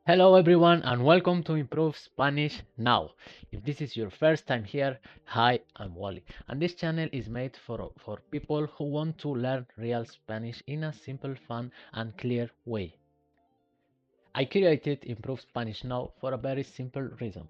Hello everyone and welcome to Improve Spanish Now. If this is your first time here, hi, I'm Wally, and this channel is made for people who want to learn real Spanish in a simple, fun and clear way. I created Improve Spanish Now for a very simple reason.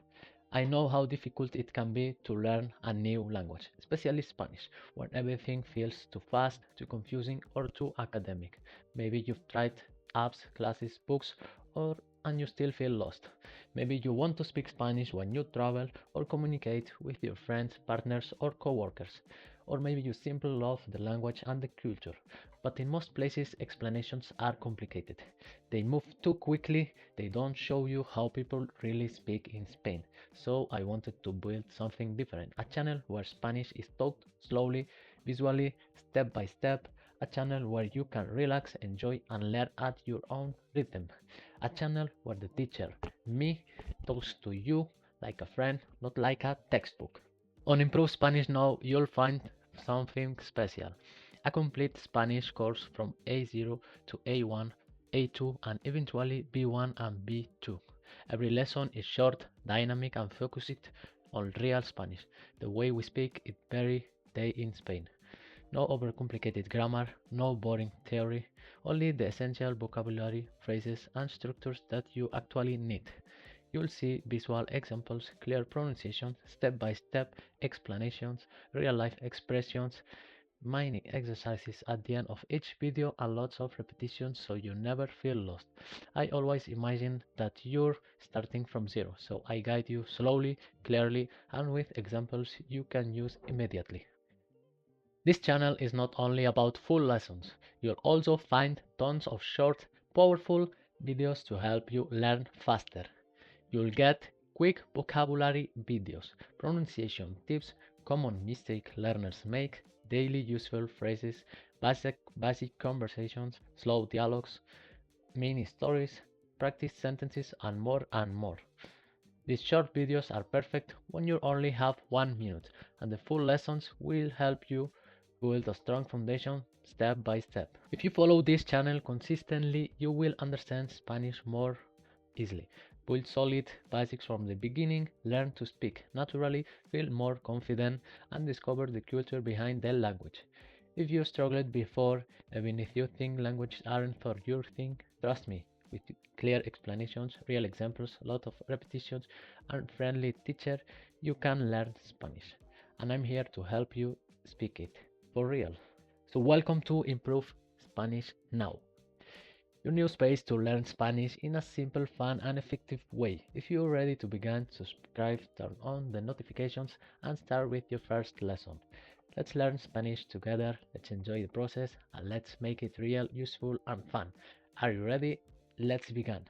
I know how difficult it can be to learn a new language, especially Spanish, when everything feels too fast, too confusing, or too academic. Maybe you've tried apps, classes, books, or and you still feel lost. Maybe you want to speak Spanish when you travel or communicate with your friends, partners, or coworkers. Or maybe you simply love the language and the culture. But in most places, explanations are complicated. They move too quickly, they don't show you how people really speak in Spain. So I wanted to build something different, a channel where Spanish is taught slowly, visually, step by step, a channel where you can relax, enjoy and learn at your own rhythm. A channel where the teacher, me, talks to you like a friend, not like a textbook. On Improve Spanish Now, you'll find something special. A complete Spanish course from A0 to A1, A2, and eventually B1 and B2. Every lesson is short, dynamic, and focused on real Spanish, the way we speak it every day in Spain. No overcomplicated grammar, no boring theory, only the essential vocabulary, phrases, and structures that you actually need. You'll see visual examples, clear pronunciation, step-by-step explanations, real-life expressions, mini exercises at the end of each video and lots of repetitions so you never feel lost. I always imagine that you're starting from zero, so I guide you slowly, clearly, and with examples you can use immediately. This channel is not only about full lessons, you'll also find tons of short, powerful videos to help you learn faster. You'll get quick vocabulary videos, pronunciation tips, common mistake learners make, daily useful phrases, basic conversations, slow dialogues, mini stories, practice sentences, and more and more. These short videos are perfect when you only have 1 minute, and the full lessons will help you build a strong foundation step by step. If you follow this channel consistently, you will understand Spanish more easily. Build solid basics from the beginning, learn to speak naturally, feel more confident, and discover the culture behind the language. If you struggled before, even if you think languages aren't for your thing, trust me, with clear explanations, real examples, a lot of repetitions, and friendly teacher, you can learn Spanish. And I'm here to help you speak it for real. So welcome to Improve Spanish Now, your new space to learn Spanish in a simple, fun, and effective way. If you're ready to begin, subscribe, turn on the notifications, and start with your first lesson. Let's learn Spanish together, let's enjoy the process, and let's make it real, useful, and fun. Are you ready? Let's begin.